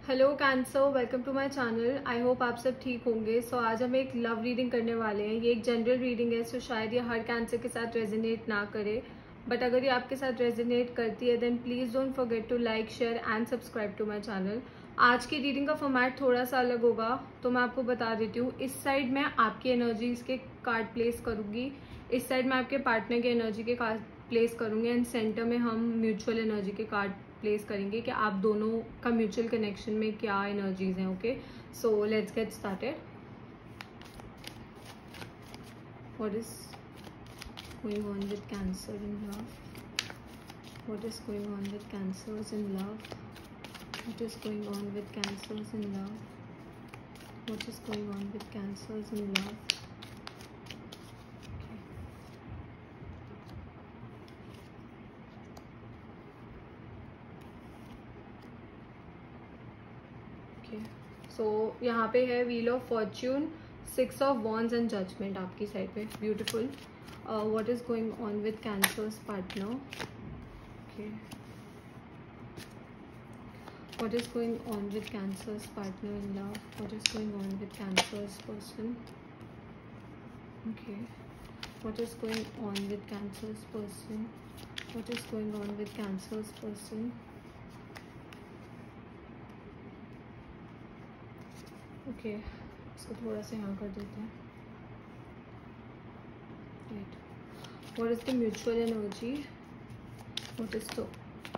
Hello Cancer, welcome to my channel. I hope आप सब ठीक होंगे। आज हम एक लव रीडिंग करने वाले हैं। ये एक जनरल रीडिंग है, शायद ये हर कैंसर के साथ रेजोनेट ना करे, बट अगर ये आपके साथ रेजोनेट करती है then please don't forget to like, share and subscribe to my channel. आज की रीडिंग का फॉर्मेट थोड़ा सा अलग होगा, तो मैं आपको बता देती हूँ। इस साइड मैं आपकी एनर्जीज के कार्ड प्लेस करूँगी, इस साइड मैं आपके पार्टनर की एनर्जी के कार्ड प्लेस करूँगी, एंड सेंटर में हम म्यूचुअल एनर्जी के कार्ड प्लेस करेंगे कि आप दोनों का म्यूचुअल कनेक्शन में क्या एनर्जीज हैं। Okay, so let's get started. What is going on with cancer in love? What is going on with cancers in love? What is going on with cancers in love? What is going on with cancers in love? So यहाँ पे है wheel of fortune, 6 of wands and judgement आपकी side पे। Beautiful. What is going on with cancer's partner? Okay, what is going on with cancer's partner in love? What is going on with cancer's person? Okay, what is going on with cancer's person? What is going on with cancer's person? Okay, इसको थोड़ा सा यहाँ कर देते हैं। Right, what is the mutual energy? What is the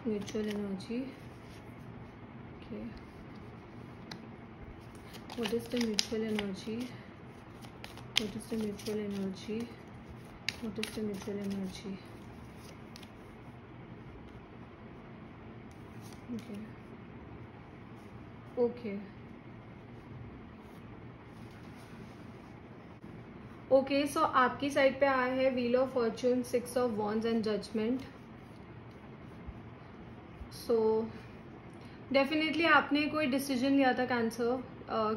mutual energy? Okay, what is the mutual energy? What is the mutual energy? What is the mutual energy? Okay okay okay, so आपकी side पे आया है wheel of fortune, 6 of wands and judgement. So definitely आपने कोई decision लिया था cancer,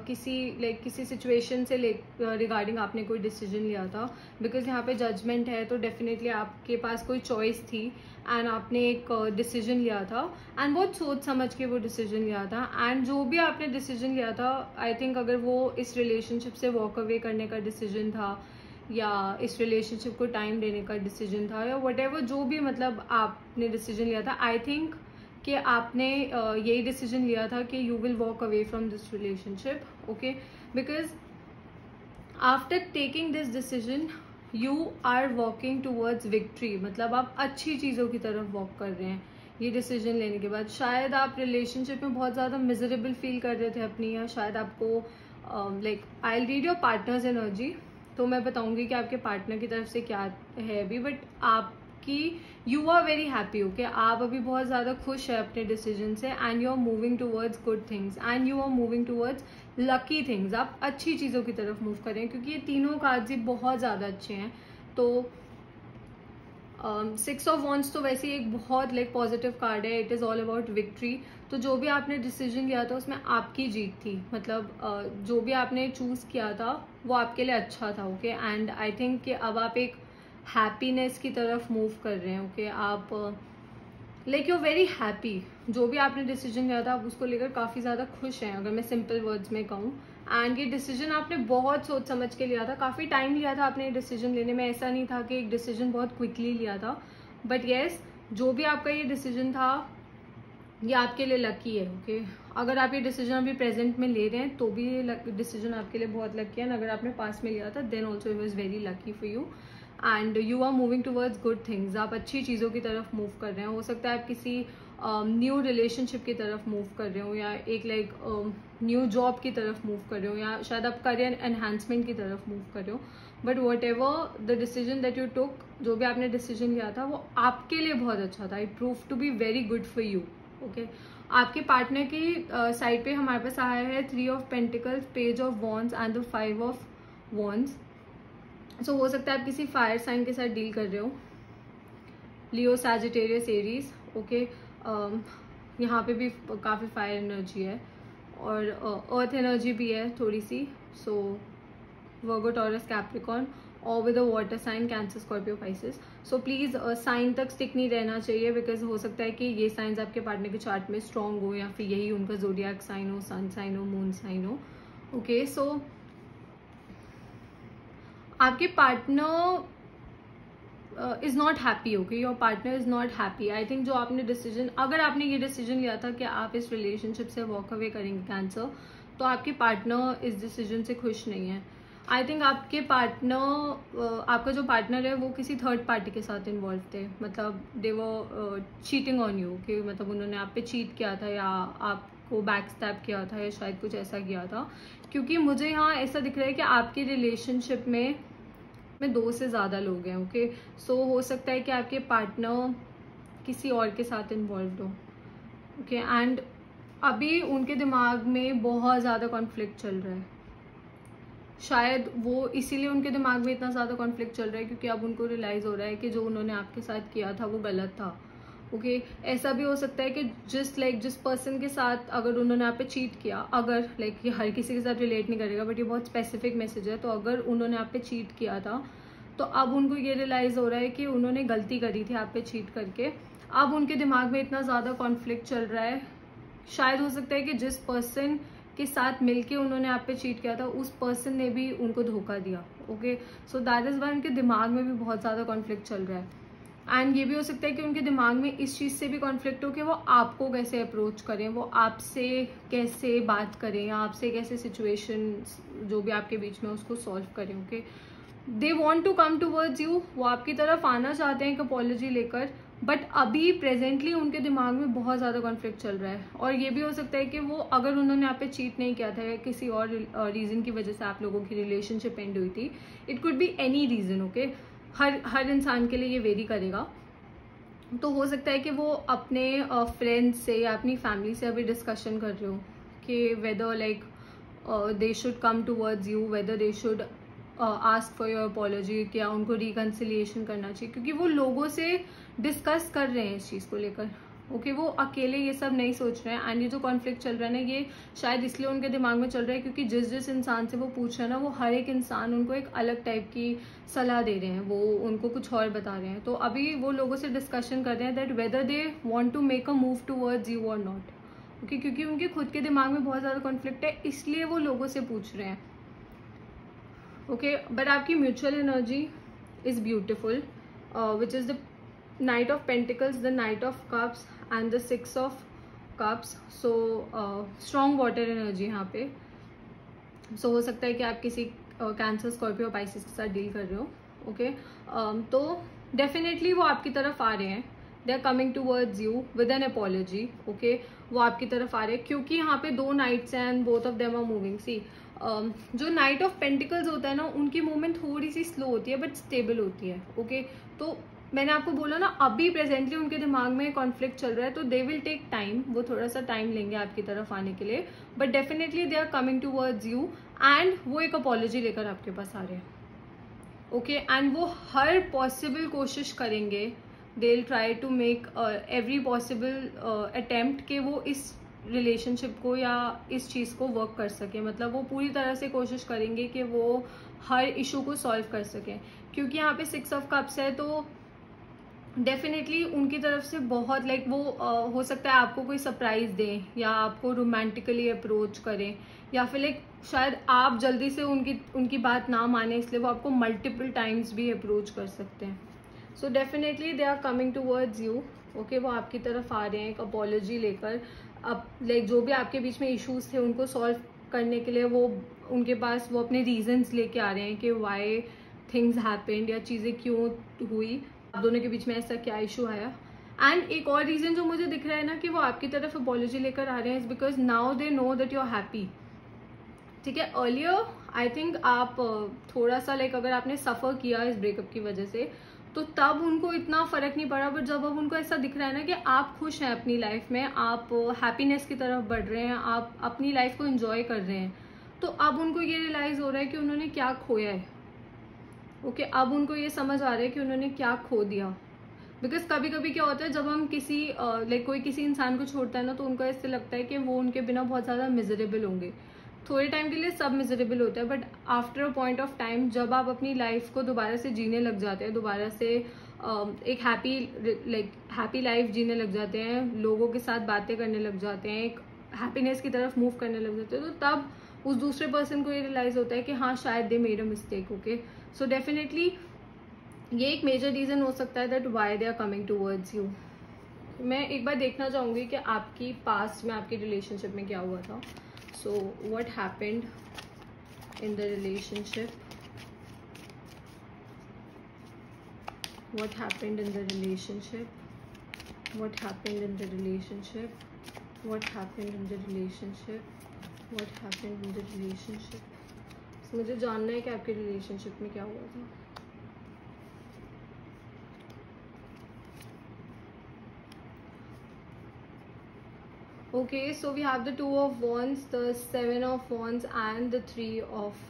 किसी situation से रिगार्डिंग आपने कोई डिसीजन लिया था, बिकॉज यहाँ पे जजमेंट है, तो डेफिनेटली आपके पास कोई चॉइस थी एंड आपने एक डिसीजन लिया था, एंड बहुत सोच समझ के वो डिसीजन लिया था। एंड जो भी आपने डिसीजन लिया था, आई थिंक अगर वो इस रिलेशनशिप से वॉक अवे करने का डिसीजन था, या इस रिलेशनशिप को टाइम देने का डिसीजन था, या व्हाटएवर जो भी मतलब आपने डिसीजन लिया था, आई थिंक कि आपने यही डिसीजन लिया था कि you will walk away from this relationship. Okay, because after taking this decision you are walking towards victory, मतलब आप अच्छी चीज़ों की तरफ वॉक कर रहे हैं ये डिसीजन लेने के बाद। शायद आप रिलेशनशिप में बहुत ज़्यादा मिजरेबल फील कर रहे थे अपनी, या शायद आपको I read your partners energy, तो मैं बताऊंगी कि आपके पार्टनर की तरफ से क्या है अभी, बट आपकी you are very happy. Okay, आप अभी बहुत ज़्यादा खुश है अपने डिसीजन से, and you are moving towards good things, and you are moving towards lucky things. आप अच्छी चीज़ों की तरफ मूव करें, क्योंकि ये तीनों कार्ड्स ही बहुत ज़्यादा अच्छे हैं। तो 6 ऑफ वॉन्ड्स तो वैसे ही एक बहुत पॉजिटिव कार्ड है, it is all about victory. तो जो भी आपने डिसीजन लिया था उसमें आपकी जीत थी, मतलब जो भी आपने चूज किया था वो आपके लिए अच्छा था। ओके, एंड आई थिंक कि अब आप एक हैप्पीनेस की तरफ मूव कर रहे हैं। ओके, आप यू आर वेरी हैप्पी। जो भी आपने डिसीजन लिया था आप उसको लेकर काफ़ी ज़्यादा खुश हैं, अगर मैं सिंपल वर्ड्स में कहूँ। एंड ये डिसीजन आपने बहुत सोच समझ के लिया था, काफ़ी टाइम लिया था आपने डिसीजन लेने में। ऐसा नहीं था कि एक डिसीजन बहुत क्विकली लिया था, बट येस, जो भी आपका ये डिसीजन था ये आपके लिए लकी है। ओके, अगर आप ये डिसीजन अभी प्रेजेंट में ले रहे हैं तो भी ये डिसीजन आपके लिए बहुत लकी है, अगर आपने पास में लिया था then also it was very lucky for you, and you are moving towards good things. आप अच्छी चीज़ों की तरफ मूव कर रहे हैं। हो सकता है आप किसी न्यू रिलेशनशिप की तरफ मूव कर रहे हो, या एक न्यू जॉब की तरफ मूव कर रहे हो, या शायद आप करियर एनहांसमेंट की तरफ मूव कर रहे हो। But what ever the decision that you took, जो भी आपने डिसीजन लिया था वो आपके लिए बहुत अच्छा था। It prove to be very good for you. Okay, आपके पार्टनर की साइड पे हमारे पास आया है 3 of pentacles, page of wands and the 5 of wands. So हो सकता है आप किसी फायर साइन के साथ डील कर रहे हो, लियो, सैजिटेरियस, एरीज। ओके, यहाँ पे भी काफ़ी फायर एनर्जी है, और अर्थ एनर्जी भी है थोड़ी सी। सो वर्गो, टॉरस, कैप्रिकॉर्न, और with a water sign Cancer Scorpio Pisces. So please sign तक स्टिक नहीं रहना चाहिए, बिकॉज हो सकता है कि ये साइंस आपके पार्टनर के चार्ट में स्ट्रॉन्ग हो या फिर यही उनका जोडियाक साइन हो, सन साइन हो, मून साइन हो। ओके, सो आपके partner is not happy. Okay, your partner is not happy. I think जो आपने डिसीजन, अगर आपने ये डिसीजन लिया था कि आप इस रिलेशनशिप से वॉक अवे करेंगे कैंसर, तो आपके पार्टनर इस डिसीजन से खुश नहीं है। आई थिंक आपके पार्टनर, आपका जो पार्टनर है वो किसी थर्ड पार्टी के साथ इन्वॉल्व थे, मतलब दे वो चीटिंग ऑन यू, कि मतलब उन्होंने आप पे चीट किया था या आपको बैक स्टैप किया था या शायद कुछ ऐसा किया था। क्योंकि मुझे यहाँ ऐसा दिख रहा है कि आपकी रिलेशनशिप में 2 से ज़्यादा लोग हैं। ओके, सो हो सकता है कि आपके पार्टनर किसी और के साथ इन्वॉल्व हो। ओके, एंड अभी उनके दिमाग में बहुत ज़्यादा कॉन्फ्लिक्ट चल रहा है। शायद वो इसीलिए उनके दिमाग में इतना ज़्यादा कॉन्फ्लिक्ट चल रहा है क्योंकि अब उनको रियलाइज़ हो रहा है कि जो उन्होंने आपके साथ किया था वो गलत था। ओके, ऐसा भी हो सकता है कि जिस पर्सन के साथ अगर उन्होंने आप पे चीट किया, अगर ये हर किसी के साथ रिलेट नहीं करेगा बट ये बहुत स्पेसिफिक मैसेज है, तो अगर उन्होंने आप पे चीट किया था तो अब उनको ये रियलाइज़ हो रहा है कि उन्होंने गलती करी थी आप पे चीट करके। अब उनके दिमाग में इतना ज़्यादा कॉन्फ्लिक्ट चल रहा है। शायद हो सकता है कि जिस पर्सन के साथ मिलके उन्होंने आप पे चीट किया था उस पर्सन ने भी उनको धोखा दिया। Okay, so that is why उनके दिमाग में भी बहुत ज़्यादा कॉन्फ्लिक्ट चल रहा है। एंड ये भी हो सकता है कि उनके दिमाग में इस चीज़ से भी कॉन्फ्लिक्ट हो कि वो आपको कैसे अप्रोच करें, वो आपसे कैसे बात करें या आपसे कैसे सिचुएशन जो भी आपके बीच में उसको सॉल्व करें। Okay, they want to come towards you, वो आपकी तरफ आना चाहते हैं एक अपॉलॉजी लेकर, बट अभी प्रेजेंटली उनके दिमाग में बहुत ज़्यादा कॉन्फ्लिक्ट चल रहा है। और ये भी हो सकता है कि वो, अगर उन्होंने आप पे चीट नहीं किया था या किसी और रीज़न की वजह से आप लोगों की रिलेशनशिप एंड हुई थी, it could be any reason. Okay, हर इंसान के लिए ये वेरी करेगा। तो हो सकता है कि वो अपने फ्रेंड्स से या अपनी फैमिली से अभी डिस्कशन कर रहे हो कि whether they should come towards you, whether they should ask for your apology, क्या उनको रिकन्सिलिएशन करना चाहिए, क्योंकि वो लोगों से डिस्कस कर रहे हैं इस चीज़ को लेकर। ओके, वो अकेले ये सब नहीं सोच रहे हैं। एंड ये जो कॉन्फ्लिक्ट चल रहा है ना, ये शायद इसलिए उनके दिमाग में चल रहा है क्योंकि जिस इंसान से वो पूछ रहे हैं ना, वो हर एक इंसान उनको एक अलग टाइप की सलाह दे रहे हैं, वो उनको कुछ और बता रहे हैं। तो अभी वो लोगों से डिस्कशन कर रहे हैं that whether they want to make a move towards you और नॉट। ओके, क्योंकि उनके खुद के दिमाग में बहुत ज़्यादा कॉन्फ्लिक्ट है, इसलिए वो लोगों से पूछ रहे हैं। ओके, बट आपकी mutual energy is beautiful, which is the Knight of Pentacles, the Knight of Cups and the 6 of Cups. So strong water energy यहाँ पे। So हो सकता है कि आप किसी कैंसर, स्कॉर्पियो, पाइसेस के साथ डील कर रहे हो। ओके, तो डेफिनेटली वो आपकी तरफ आ रहे हैं, they are coming towards you with an apology. Okay, वो आपकी तरफ आ रहे हैं क्योंकि यहाँ पे 2 नाइट्स हैं and both of them are moving. See, जो नाइट ऑफ पेंटिकल्स होता है ना, उनकी मूवमेंट थोड़ी सी स्लो होती है बट स्टेबल होती है। ओके, तो मैंने आपको बोला ना, अभी प्रेजेंटली उनके दिमाग में कॉन्फ्लिक्ट चल रहा है, तो दे विल टेक टाइम, वो थोड़ा सा टाइम लेंगे आपकी तरफ आने के लिए, but definitely they are coming towards you and वो एक अपॉलॉजी लेकर आपके पास आ रहे हैं। ओके, एंड वो हर पॉसिबल कोशिश करेंगे, they will try to make every possible attempt कि वो इस रिलेशनशिप को या इस चीज़ को वर्क कर सके। मतलब वो पूरी तरह से कोशिश करेंगे कि वो हर इशू को सॉल्व कर सकें, क्योंकि यहाँ पे 6 ऑफ कप्स है, तो डेफिनेटली उनकी तरफ से बहुत वो हो सकता है आपको कोई सरप्राइज दें या आपको रोमांटिकली अप्रोच करें, या फिर शायद आप जल्दी से उनकी बात ना माने, इसलिए वो आपको मल्टीपल टाइम्स भी अप्रोच कर सकते हैं। So definitely they are coming towards you. Okay, वो आपकी तरफ आ रहे हैं एक अपॉलॉजी लेकर। अब जो भी आपके बीच में इश्यूज थे उनको सॉल्व करने के लिए वो उनके पास वो अपने रीजंस लेके आ रहे हैं कि वाई थिंग्स हैपेंड, या चीज़ें क्यों हुई, आप दोनों के बीच में ऐसा क्या इशू आया। एंड एक और रीजन जो मुझे दिख रहा है ना कि वो आपकी तरफ अपॉलॉजी लेकर आ रहे हैं, is because now they know that you are happy. ठीक है, अर्लियर आई थिंक आप थोड़ा सा अगर आपने सफ़र किया इस ब्रेकअप की वजह से, तो तब उनको इतना फर्क नहीं पड़ा, बट जब अब उनको ऐसा दिख रहा है ना कि आप खुश हैं अपनी लाइफ में, आप हैप्पीनेस की तरफ बढ़ रहे हैं, आप अपनी लाइफ को एंजॉय कर रहे हैं, तो अब उनको ये रियलाइज हो रहा है कि उन्होंने क्या खोया है। ओके, अब उनको ये समझ आ रहा है कि उन्होंने क्या खो दिया। बिकॉज कभी कभी क्या होता है, जब हम किसी कोई किसी इंसान को छोड़ता है ना, तो उनको ऐसे लगता है कि वो उनके बिना बहुत ज़्यादा मिजरेबल होंगे। थोड़े टाइम के लिए सब मिजरेबल होता है, but after a point of time जब आप अपनी लाइफ को दोबारा से जीने लग जाते हैं, दोबारा से एक हैप्पी लाइफ जीने लग जाते हैं, लोगों के साथ बातें करने लग जाते हैं, एक हैप्पीनेस की तरफ मूव करने लग जाते हैं, तो तब उस दूसरे पर्सन को ये रियलाइज होता है कि हाँ शायद they made a mistake. Okay, so definitely ये एक मेजर रीजन हो सकता है that why they are coming towards you. मैं एक बार देखना चाहूंगी कि आपकी पास्ट में आपकी रिलेशनशिप में क्या हुआ था. So what happened in the relationship, what happened in the relationship, what happened in the relationship, what happened in the relationship, what happened in the relationship. So, मुझे जानना है कि आपके रिलेशनशिप में क्या हुआ था. Okay, so we have the 2 of Wands, the 7 of Wands and the 3 of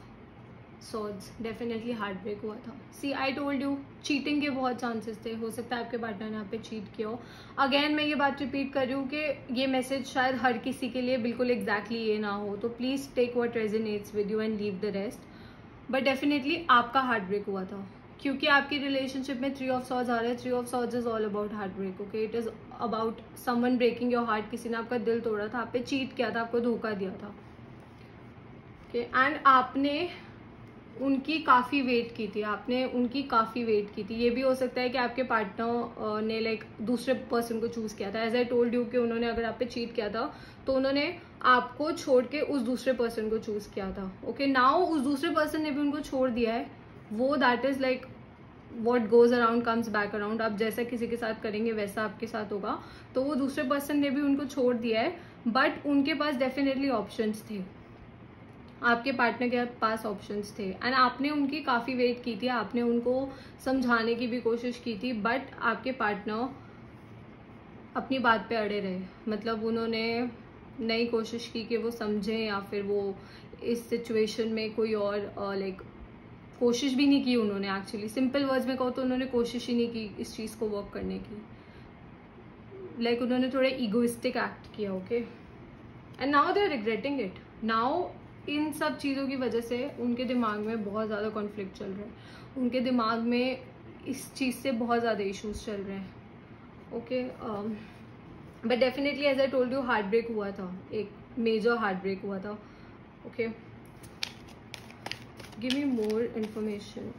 Swords. Definitely heart break हुआ था. See I told you, cheating के बहुत चांसेस थे. हो सकता है आपके पार्टनर ने आप पे चीट किया हो. अगेन मैं ये बात रिपीट कर रही हूँ कि ये मैसेज शायद हर किसी के लिए बिल्कुल एग्जैक्टली ये ना हो, तो please take what resonates with you and leave the rest. But definitely आपका हार्ट ब्रेक हुआ था, क्योंकि आपकी रिलेशनशिप में 3 ऑफ सॉर्ड्स आ रहे हैं. 3 of swords is all about heart break. Okay, it is about someone breaking your heart. किसी ने आपका दिल तोड़ा था, आप पे चीट किया था, आपको धोखा दिया था. ओके, एंड आपने उनकी काफ़ी वेट की थी, आपने उनकी काफ़ी वेट की थी. ये भी हो सकता है कि आपके पार्टनर ने लाइक दूसरे पर्सन को चूज़ किया था. एज आई टोल्ड यू कि उन्होंने अगर आप पे चीट किया था तो उन्होंने आपको छोड़ के उस दूसरे पर्सन को चूज़ किया था. ओके, नाउ उस दूसरे पर्सन ने भी उनको छोड़ दिया है. वो that is like what goes around comes back around. आप जैसा किसी के साथ करेंगे वैसा आपके साथ होगा. तो वो दूसरे पर्सन ने भी उनको छोड़ दिया है, बट उनके पास डेफिनेटली ऑप्शंस थे. आपके पार्टनर के पास ऑप्शंस थे एंड आपने उनकी काफ़ी वेट की थी. आपने उनको समझाने की भी कोशिश की थी, बट आपके पार्टनर अपनी बात पे अड़े रहे. मतलब उन्होंने नई कोशिश की कि वो समझें, या फिर वो इस सिचुएशन में कोई और लाइक कोशिश भी नहीं की उन्होंने. एक्चुअली सिंपल वर्ड्स में कहो तो उन्होंने कोशिश ही नहीं की इस चीज़ को वर्क करने की. लाइक उन्होंने थोड़े ईगोइस्टिक एक्ट किया. Okay, and now they are regretting it. Now इन सब चीज़ों की वजह से उनके दिमाग में बहुत ज़्यादा कॉन्फ्लिक्ट चल रहा है. उनके दिमाग में इस चीज़ से बहुत ज़्यादा इश्यूज चल रहे हैं. Okay, but definitely as I told you heart break हुआ था, एक मेजर हार्ट ब्रेक हुआ था. Okay, give me more information.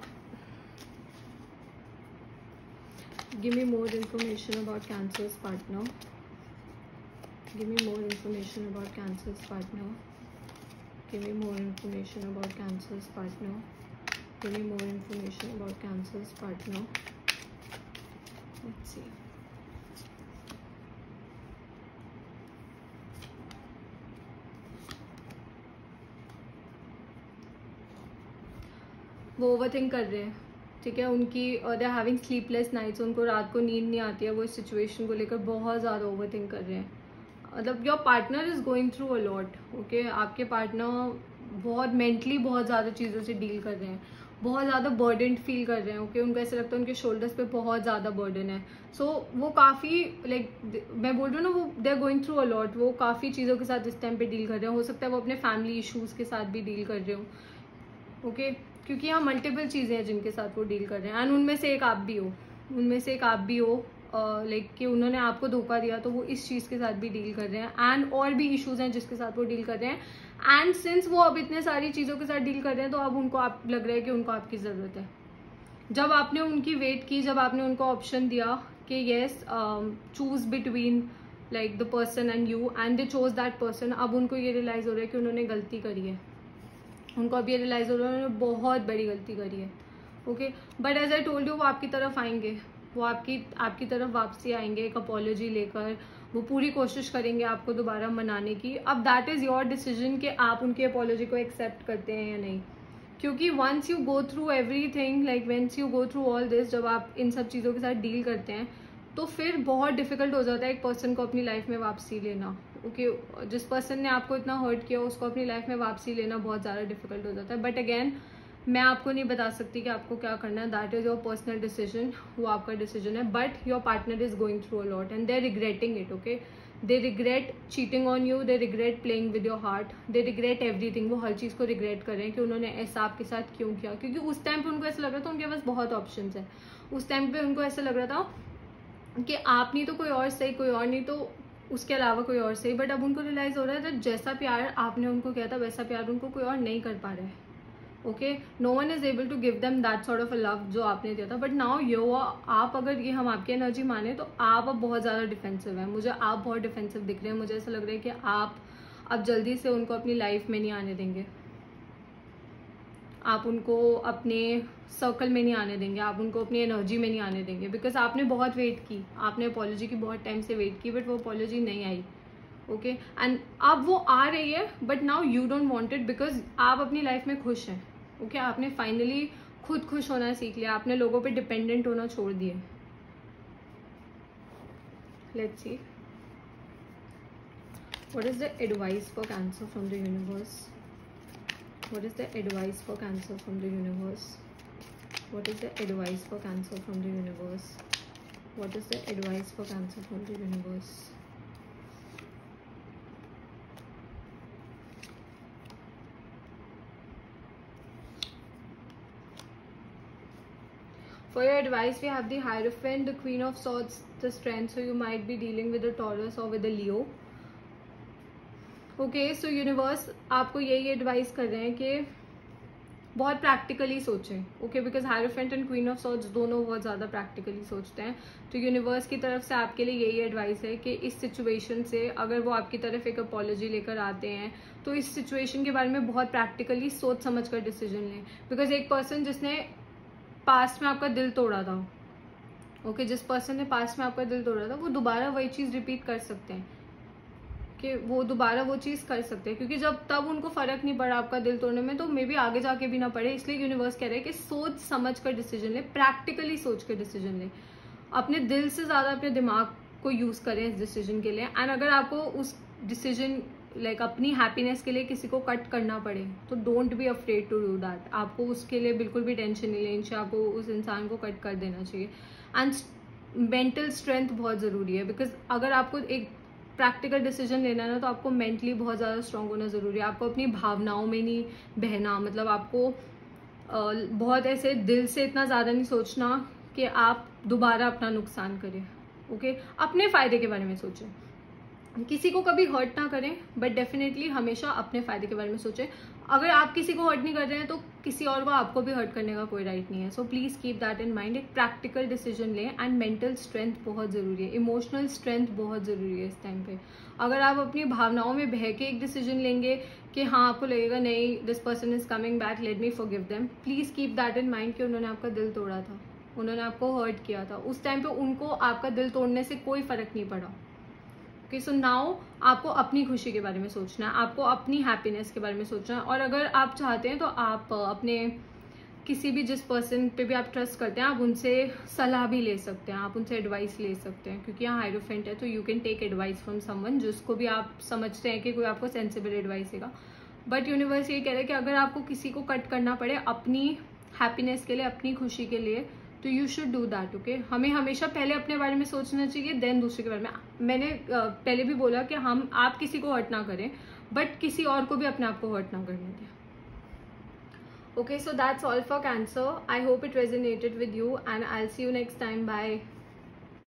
Give me more information about Cancer's partner. Give me more information about Cancer's partner. Give me more information about Cancer's partner. Give me more information about Cancer's partner. Let's see. वो overthink कर रहे हैं. ठीक है, उनकी they are having sleepless nights. उनको रात को नींद नहीं आती है. वो इस सिचुएशन को लेकर बहुत ज़्यादा ओवरथिंक कर रहे हैं. मतलब your partner is going through a lot. Okay, आपके पार्टनर बहुत मेंटली बहुत ज़्यादा चीज़ों से डील कर रहे हैं, बहुत ज़्यादा बर्डन फील कर रहे हैं. ओके, उनको ऐसा लगता है उनके शोल्डर्स पे बहुत ज़्यादा बर्डन है. सो वो काफ़ी लाइक मैं बोल रही हूँ ना, वो they are going through a lot. वो काफ़ी चीज़ों के साथ इस टाइम पे डील कर रहे हैं. हो सकता है वो अपने फैमिली इशूज़ के साथ भी डील कर रहे हो. ओके, क्योंकि यहाँ मल्टीपल चीज़ें हैं जिनके साथ वो डील कर रहे हैं. एंड उनमें से एक आप भी हो. उनमें से एक आप भी हो लाइक कि उन्होंने आपको धोखा दिया, तो वो इस चीज़ के साथ भी डील कर रहे हैं. एंड और भी इश्यूज हैं जिसके साथ वो डील कर रहे हैं. एंड सिंस वो अब इतने सारी चीज़ों के साथ डील कर रहे हैं, तो अब उनको आप लग रहा है कि उनको आपकी ज़रूरत है. जब आपने उनकी वेट की, जब आपने उनको ऑप्शन दिया कि yes choose between like the person and you, and they chose that person, अब उनको ये रियलाइज हो रहा है कि उन्होंने गलती करी है. उनको अब ये रियलाइज हो रहा है उन्होंने बहुत बड़ी गलती करी है. Okay, but as I told you वो आपकी तरफ आएंगे. वो आपकी तरफ वापसी आएंगे एक अपॉलॉजी लेकर. वो पूरी कोशिश करेंगे आपको दोबारा मनाने की. अब दैट इज़ योर डिसीजन कि आप उनकी अपॉलॉजी को एक्सेप्ट करते हैं या नहीं. क्योंकि once you go through everything, like once you go through all this, जब आप इन सब चीज़ों के साथ डील करते हैं तो फिर बहुत डिफिकल्ट हो जाता है एक पर्सन को अपनी लाइफ में वापसी लेना. ओके, जिस पर्सन ने आपको इतना हर्ट किया उसको अपनी लाइफ में वापसी लेना बहुत ज़्यादा डिफिकल्ट हो जाता है. बट अगेन मैं आपको नहीं बता सकती कि आपको क्या करना है. That is your personal decision. वो आपका डिसीजन है. But your partner is going through a lot and they are regretting it. Okay, they regret cheating on you, they regret playing with your heart, they regret everything. वो हर चीज़ को regret कर रहे हैं कि उन्होंने ऐसा आपके साथ क्यों किया, क्योंकि उस टाइम पे उनको ऐसा लग रहा था उनके पास बहुत ऑप्शंस है। उस टाइम पे उनको ऐसा लग रहा था कि आप नहीं तो कोई और सही, कोई और नहीं तो उसके अलावा कोई और सही। बट अब उनको रियलाइज हो रहा है जैसा प्यार आपने उनको किया था वैसा प्यार उनको कोई और नहीं कर पा रहा है। Okay, no one is able to give them that sort of a love जो आपने दिया था। बट नाउ यू आप, अगर ये हम आपकी एनर्जी माने तो आप अब बहुत ज़्यादा डिफेंसिव है। मुझे आप बहुत डिफेंसिव दिख रहे हैं। मुझे ऐसा लग रहा है कि आप अब जल्दी से उनको अपनी लाइफ में नहीं आने देंगे, आप उनको अपने सर्कल में नहीं आने देंगे, आप उनको अपनी एनर्जी में नहीं आने देंगे। बिकॉज आपने बहुत वेट की, आपने अपॉलॉजी की बहुत टाइम से वेट की, बट वो अपॉलॉजी नहीं आई। ओके, एंड अब वो आ रही है, but now you don't want it because आप अपनी लाइफ में खुश हैं। ओके, आपने फाइनली खुद खुश होना सीख लिया, आपने लोगों पे डिपेंडेंट होना छोड़ दिए। Let's see what is the advice for cancer from the universe. What is the advice for Cancer from the universe? What is the advice for Cancer from the universe? What is the advice for Cancer from the universe? For your advice, we have the Hierophant, the Queen of Swords, the Strength. So you might be dealing with a Taurus or with a Leo. Okay, so universe आपको यही advice कर रहे हैं कि बहुत practically सोचें। Okay, because hierophant and queen of swords दोनों बहुत ज़्यादा प्रैक्टिकली सोचते हैं। तो यूनिवर्स की तरफ से आपके लिए यही एडवाइस है कि इस सिचुएशन से अगर वो आपकी तरफ एक अपॉलॉजी लेकर आते हैं तो इस सिचुएशन के बारे में बहुत प्रैक्टिकली सोच समझ कर डिसीजन लें। बिकॉज एक पर्सन जिसने पास्ट में आपका दिल तोड़ा था, ओके, जिस पर्सन ने पास्ट में आपका दिल तोड़ा था वो दोबारा वही चीज़ रिपीट कर सकते हैं, कि वो दोबारा वो चीज़ कर सकते हैं। क्योंकि जब तब उनको फर्क नहीं पड़ा आपका दिल तोड़ने में, तो मे बी आगे जाके भी ना पड़े। इसलिए यूनिवर्स कह रहे हैं कि सोच समझ कर डिसीजन ले, प्रैक्टिकली सोच कर डिसीजन ले, अपने दिल से ज़्यादा अपने दिमाग को यूज़ करें इस डिसीजन के लिए। एंड अगर आपको उस डिसीजन लाइक अपनी हैप्पीनेस के लिए किसी को कट करना पड़े तो don't be afraid to do that. आपको उसके लिए बिल्कुल भी टेंशन नहीं लेनी चाहिए, आपको उस इंसान को कट कर देना चाहिए। एंड मेंटल स्ट्रेंथ बहुत ज़रूरी है, बिकॉज अगर आपको एक प्रैक्टिकल डिसीजन लेना है ना तो आपको मेंटली बहुत ज़्यादा स्ट्रांग होना ज़रूरी है। आपको अपनी भावनाओं में नहीं बहना, मतलब आपको बहुत ऐसे दिल से इतना ज़्यादा नहीं सोचना कि आप दोबारा अपना नुकसान करें। ओके, अपने फ़ायदे के बारे में सोचें, किसी को कभी हर्ट ना करें, बट डेफिनेटली हमेशा अपने फ़ायदे के बारे में सोचें। अगर आप किसी को हर्ट नहीं कर रहे हैं तो किसी और को आपको भी हर्ट करने का कोई राइट नहीं है। So please keep that in mind. एक प्रैक्टिकल डिसीजन लें एंड मेंटल स्ट्रेंथ बहुत ज़रूरी है, इमोशनल स्ट्रेंथ बहुत ज़रूरी है इस टाइम पे। अगर आप अपनी भावनाओं में बह के एक डिसीजन लेंगे कि हाँ, आपको लगेगा नहीं this person is coming back, let me forgive them, please keep that in mind कि उन्होंने आपका दिल तोड़ा था, उन्होंने आपको हर्ट किया था। उस टाइम पे उनको आपका दिल तोड़ने से कोई फ़र्क नहीं पड़ा। ओके, सो नाउ आपको अपनी खुशी के बारे में सोचना है, आपको अपनी हैप्पीनेस के बारे में सोचना है। और अगर आप चाहते हैं तो आप अपने किसी भी जिस पर्सन पे भी आप ट्रस्ट करते हैं आप उनसे सलाह भी ले सकते हैं, आप उनसे एडवाइस ले सकते हैं। क्योंकि यहाँ हायरोफेंट है तो you can take advice from someone जिसको भी आप समझते हैं कि कोई आपको सेंसिबल एडवाइस देगा। बट यूनिवर्स ये कह रहा है कि अगर आपको किसी को कट करना पड़े अपनी हैप्पीनेस के लिए, अपनी खुशी के लिए, तो you should do that. Okay, हमें हमेशा पहले अपने बारे में सोचना चाहिए देन दूसरे के बारे में। मैंने पहले भी बोला कि आप किसी को हर्ट ना करें, बट किसी और को भी अपने आप को हर्ट ना करने दें। Okay, so that's all for Cancer. I hope it resonated with you and I'll see you next time. Bye.